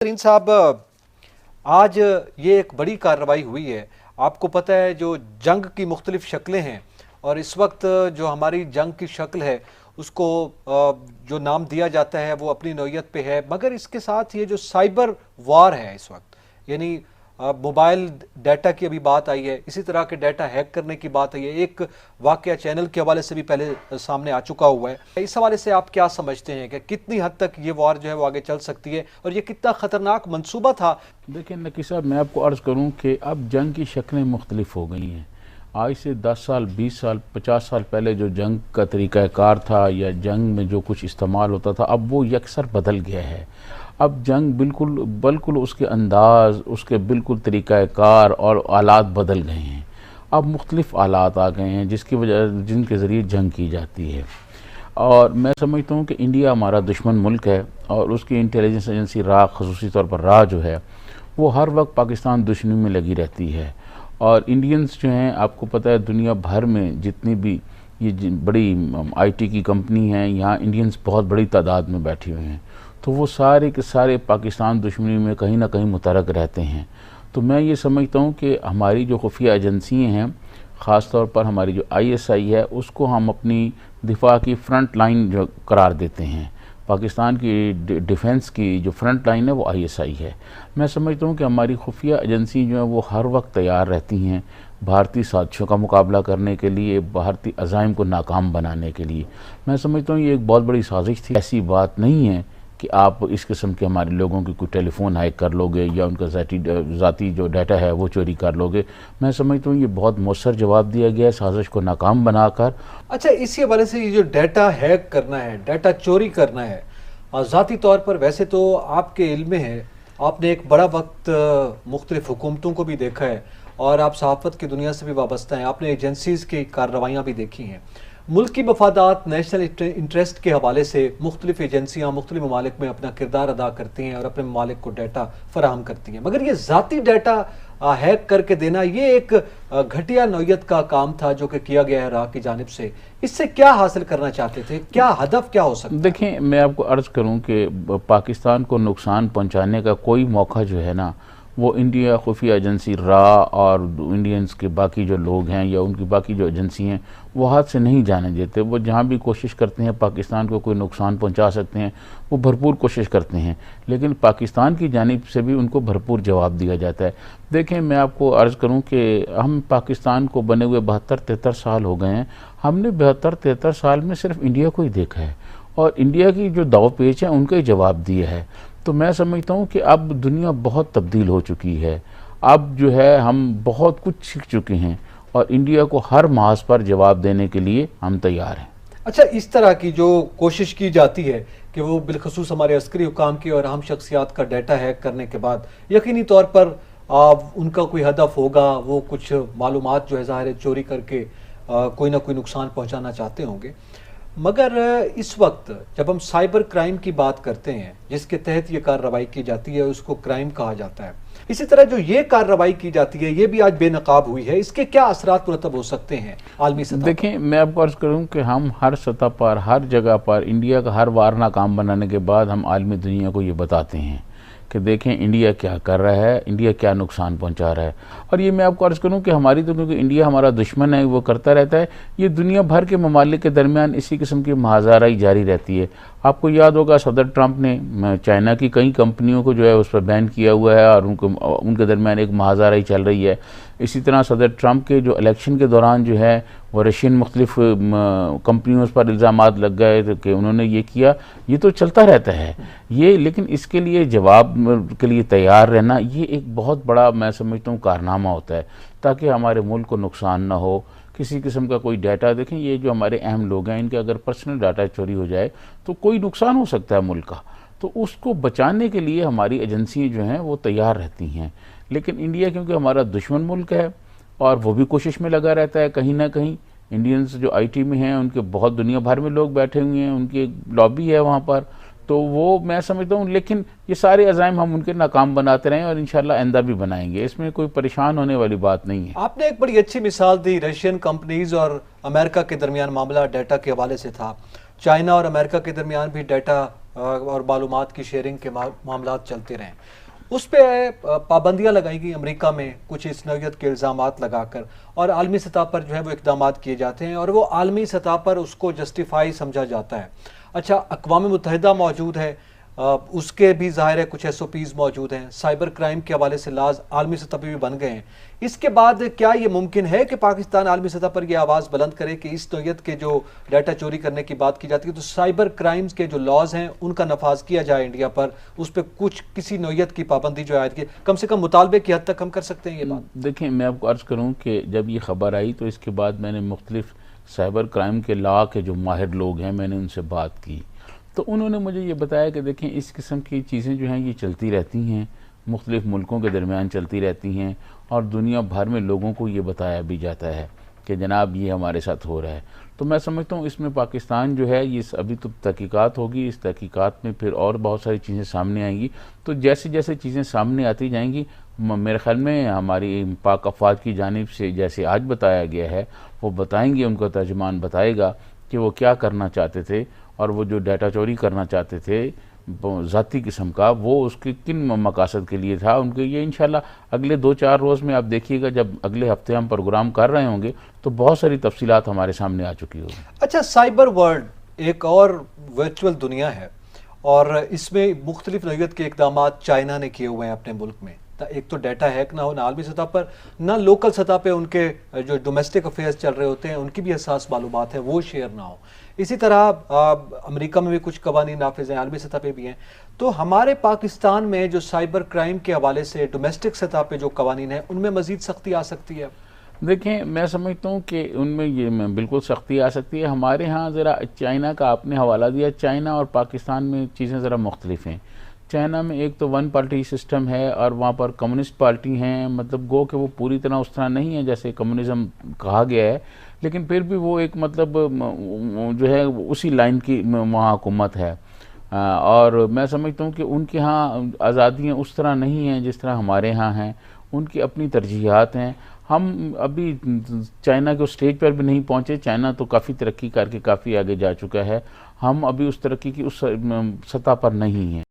तरीन साहब, आज ये एक बड़ी कार्रवाई हुई है। आपको पता है जो जंग की मुख्तलिफ शक्लें हैं और इस वक्त जो हमारी जंग की शक्ल है उसको जो नाम दिया जाता है वो अपनी नौयत पे है, मगर इसके साथ ये जो साइबर वार है इस वक्त, यानी मोबाइल डाटा की अभी बात आई है, इसी तरह के डाटा हैक करने की बात आई है। एक वाकया चैनल के हवाले से भी पहले सामने आ चुका हुआ है। इस हवाले से आप क्या समझते हैं कि कितनी हद तक ये वार जो है वो आगे चल सकती है और ये कितना ख़तरनाक मंसूबा था? देखिए नकी साहब, मैं आपको अर्ज़ करूं कि अब जंग की शक्लें मुख्तलिफ हो गई हैं। आज से 10 साल, 20 साल, 50 साल पहले जो जंग का तरीक़ाकार था या जंग में जो कुछ इस्तेमाल होता था, अब वो यकसर बदल गया है। अब जंग बिल्कुल उसके अंदाज़, उसके बिल्कुल तरीक़ाकार और आलात बदल गए हैं। अब मुख्तलिफ आलात आ गए हैं जिनके ज़रिए जंग की जाती है। और मैं समझता हूँ कि इंडिया हमारा दुश्मन मुल्क है और उसकी इंटेलिजेंस एजेंसी RA, ख़ुसूसी तौर पर RA जो है, वो हर वक्त पाकिस्तान दुश्मनी में लगी रहती है। और इंडियंस जो हैं, आपको पता है दुनिया भर में जितनी भी ये बड़ी IT की कंपनी हैं, यहाँ इंडियंस बहुत बड़ी तादाद में बैठे हुए हैं, तो वो सारे के सारे पाकिस्तान दुश्मनी में कहीं ना कहीं मुतरक रहते हैं। तो मैं ये समझता हूँ कि हमारी जो खुफिया एजेंसियाँ हैं, ख़ास तौर पर हमारी जो ISI है, उसको हम अपनी दिफा की फ्रंट लाइन जो करार देते हैं। पाकिस्तान की डिफेंस की जो फ्रंट लाइन है वो ISI है। मैं समझता हूँ कि हमारी खुफिया एजेंसी जो है वो हर वक्त तैयार रहती हैं भारतीय साजिशों का मुकाबला करने के लिए, भारतीय अज़ाइम को नाकाम बनाने के लिए। मैं समझता हूँ ये एक बहुत बड़ी साजिश थी। ऐसी बात नहीं है कि आप इस किस्म के हमारे लोगों की कोई टेलीफोन हैक कर लोगे या उनका ज़ाती जो डाटा है वो चोरी कर लोगे। मैं समझता हूँ ये बहुत मौसर जवाब दिया गया है साजिश को नाकाम बनाकर। अच्छा, इसी हवाले से ये जो डाटा हैक करना है, डाटा चोरी करना है, ज़ाती तौर पर वैसे तो आपके इल्म में है, आपने एक बड़ा वक्त मुख्तलिफ हुकूमतों को भी देखा है और आप सहाफ़त की दुनिया से भी वाबस्ता हैं, आपने एजेंसीज़ की कार्रवाइयाँ भी देखी हैं। मुल्क की मफादात, नेशनल इंटरेस्ट के हवाले से मुख्तलिफ एजेंसियाँ मुख्तलिफ ममालिक में अपना किरदार अदा करती हैं और अपने ममालिक को डाटा फराहम करती हैं, मगर ये ज़ाती डाटा हैक करके देना ये एक घटिया नौयत का काम था जो कि किया गया है RA की जानिब से। इससे क्या हासिल करना चाहते थे, क्या हदफ क्या हो सकता है? देखें, मैं आपको अर्ज़ करूं कि पाकिस्तान को नुकसान पहुंचाने का कोई मौका जो है ना, वो इंडिया खुफिया एजेंसी RA और इंडियंस के बाकी जो लोग हैं या उनकी बाकी जो एजेंसी हैं वो हाथ से नहीं जाने देते। वो जहाँ भी कोशिश करते हैं पाकिस्तान को कोई नुकसान पहुंचा सकते हैं, वो भरपूर कोशिश करते हैं, लेकिन पाकिस्तान की जानिब से भी उनको भरपूर जवाब दिया जाता है। देखें, मैं आपको अर्ज़ करूं कि हम पाकिस्तान को बने हुए 72-73 साल हो गए हैं। हमने 72-73 साल में सिर्फ इंडिया को ही देखा है और इंडिया की जो दाव पेच है उनका ही जवाब दिया है। तो मैं समझता हूँ कि अब दुनिया बहुत तब्दील हो चुकी है। अब जो है हम बहुत कुछ सीख चुके हैं और इंडिया को हर मास पर जवाब देने के लिए हम तैयार हैं। अच्छा, इस तरह की जो कोशिश की जाती है कि वो बिलखसूस हमारे अस्करी हुकाम की और अहम शख्सियात का डाटा हैक करने के बाद यकीनी तौर पर उनका कोई हदफ होगा, वो कुछ मालूमात जो है ज़ाहिर है चोरी करके कोई ना कोई नुकसान पहुंचाना चाहते होंगे, मगर इस वक्त जब हम साइबर क्राइम की बात करते हैं जिसके तहत ये कार्रवाई की जाती है उसको क्राइम कहा जाता है, इसी तरह जो ये कार्रवाई की जाती है ये भी आज बेनकाब हुई है, इसके क्या असरात मुरतब हो सकते हैं आलमी सतह? देखें, मैं आपको अर्ज़ करूं कि हम हर सतह पर, हर जगह पर इंडिया का हर वार नाकाम बनाने के बाद हम आलमी दुनिया को ये बताते हैं कि देखें इंडिया क्या कर रहा है, इंडिया क्या नुकसान पहुंचा रहा है। और ये मैं आपको अर्ज़ करूं कि हमारी तो, क्योंकि इंडिया हमारा दुश्मन है, वो करता रहता है, ये दुनिया भर के ममालिक के दरमियान इसी किस्म की महाज़ाराई जारी रहती है। आपको याद होगा सदर ट्रंप ने चाइना की कई कंपनियों को जो है उस पर बैन किया हुआ है और उनके दरमियान एक महाज़ाराई चल रही है। इसी तरह सदर ट्रंप के जो इलेक्शन के दौरान जो है वो रशियन मुख्तलिफ कंपनियों पर इल्ज़ामात लग गए कि उन्होंने ये किया। ये तो चलता रहता है ये, लेकिन इसके लिए जवाब के लिए तैयार रहना ये एक बहुत बड़ा, मैं समझता हूँ, कारनामा होता है ताकि हमारे मुल्क को नुकसान ना हो। किसी किस्म का कोई डाटा, देखें ये जो हमारे अहम लोग हैं इनके अगर पर्सनल डाटा चोरी हो जाए तो कोई नुकसान हो सकता है मुल्क का, तो उसको बचाने के लिए हमारी एजेंसियाँ जो हैं वो तैयार रहती हैं। लेकिन इंडिया क्योंकि हमारा दुश्मन मुल्क है और वो भी कोशिश में लगा रहता है, कहीं ना कहीं इंडियंस जो IT में हैं उनके बहुत दुनिया भर में लोग बैठे हुए हैं, उनकी लॉबी है वहाँ पर, तो वो मैं समझता हूँ। लेकिन ये सारे अज़ाइम हम उनके नाकाम बनाते रहें और इंशाल्लाह आइंदा भी बनाएंगे, इसमें कोई परेशान होने वाली बात नहीं है। आपने एक बड़ी अच्छी मिसाल दी, रशियन कंपनीज और अमेरिका के दरमियान मामला डाटा के हवाले से था। चाइना और अमेरिका के दरमियान भी डाटा اور معلومات کی شیئرنگ کے معاملات چلتے رہیں، اس پہ پابندیاں لگائی گئی امریکہ میں کچھ اس نوعیت کے الزامات لگا کر، اور عالمی سطح پر جو ہے وہ اقدامات کیے جاتے ہیں اور وہ عالمی سطح پر اس کو جسٹیفائی سمجھا جاتا ہے۔ اچھا، اقوام متحدہ موجود ہے، اس کے بھی ظاہر ہے کچھ ایس او پیز موجود ہیں، سائبر کرائم کے حوالے سے لاز عالمی سطح پہ بھی بن گئے ہیں۔ اس کے بعد کیا یہ ممکن ہے کہ پاکستان عالمی سطح پر یہ آواز بلند کرے کہ اس نوعیت کے جو ڈیٹا چوری کرنے کی بات کی جاتی ہے تو سائبر کرائمز کے جو لاز ہیں ان کا نفاذ کیا جائے انڈیا پر، اس پہ کچھ کسی نوعیت کی پابندی جو عائد کی، کم سے کم مطالبے کی حد تک ہم کر سکتے ہیں یہ بات؟ دیکھیں، میں آپ کو عرض کروں کہ جب یہ خبر آئی تو اس کے بعد میں نے مختلف سائبر کرائم کے لا کے جو ماہر لوگ ہیں میں نے ان سے بات کی، تو انہوں نے مجھے یہ بتایا کہ دیکھیں اس قسم کی چیزیں جو ہیں یہ چلتی رہتی ہیں، مختلف ملکوں کے درمیان چلتی رہتی ہیں، اور دنیا بھر میں لوگوں کو یہ بتایا بھی جاتا ہے کہ جناب یہ ہمارے ساتھ ہو رہا ہے۔ تو میں سمجھتا ہوں اس میں پاکستان جو ہے یہ ابھی تو تحقیقات ہوگی، اس تحقیقات میں پھر اور بہت ساری چیزیں سامنے آئیں گی، تو جیسے جیسے چیزیں سامنے آتی جائیں گی میرے خیال میں ہماری پاک افواج کی جانب سے جیسے آج بتایا گیا ہے وہ بتائیں گے، ان کا ترجمان بتائے گا کہ وہ کیا کرنا چاہتے تھے، اور وہ جو ڈیٹا چوری کرنا چاہتے تھے ذاتی قسم کا وہ اس کے کن مقاصد کے لیے تھا ان کے۔ یہ انشاءاللہ اگلے 2-4 روز میں آپ دیکھیے گا، جب اگلے ہفتے ہم پروگرام کر رہے ہوں گے تو بہت ساری تفصیلات ہمارے سامنے آ چکی ہوگی۔ اچھا، سائبر ورلڈ ایک اور ورچوئل دنیا ہے اور اس میں مختلف نوعیت کے اقدامات چائنا نے کیے ہوئے ہیں اپنے ملک میں۔ ایک تو ڈیٹا ہیک نہ ہو نہ عالمی سطح پر، نہ لوکل سطح پہ ان کے جو ڈومیسٹک افیئرز چل رہے ہوتے ہیں ان کی بھی حساس معلومات ہیں وہ شیئر نہ ہو۔ اسی طرح امریکہ میں بھی کچھ قوانین نافذ ہیں، عالمی سطح پہ بھی ہیں۔ تو ہمارے پاکستان میں جو سائبر کرائم کے حوالے سے ڈومیسٹک سطح پہ جو قوانین ہیں ان میں مزید سختی آ سکتی ہے؟ دیکھیں، میں سمجھتا ہوں کہ ان میں یہ بالکل سختی آ سکتی ہے۔ ہمارے ہاں ذرا چائنا کا آپ نے حوالہ دیا، چائنا اور پاکستان میں چیزیں ذرا مختلف ہیں۔ چائنا میں ایک تو 1 پارٹی سسٹم ہے اور وہاں پر کمیونسٹ پارٹی ہیں، مطلب گو کہ وہ پوری طرح اس طرح نہیں ہے جیسے کمیونزم کہا گیا ہے، لیکن پھر بھی وہ ایک مطلب جو ہے اسی لائن کی وہاں حکومت ہے، اور میں سمجھتا ہوں کہ ان کے ہاں آزادیاں اس طرح نہیں ہیں جس طرح ہمارے ہاں ہیں، ان کی اپنی ترجیحات ہیں۔ ہم ابھی چائنا کے اسٹیج پر بھی نہیں پہنچے، چائنا تو کافی ترقی کر کے کافی آگے جا چکا ہے، ہم ابھی اس ترقی کی اس سطح پر نہیں ہیں۔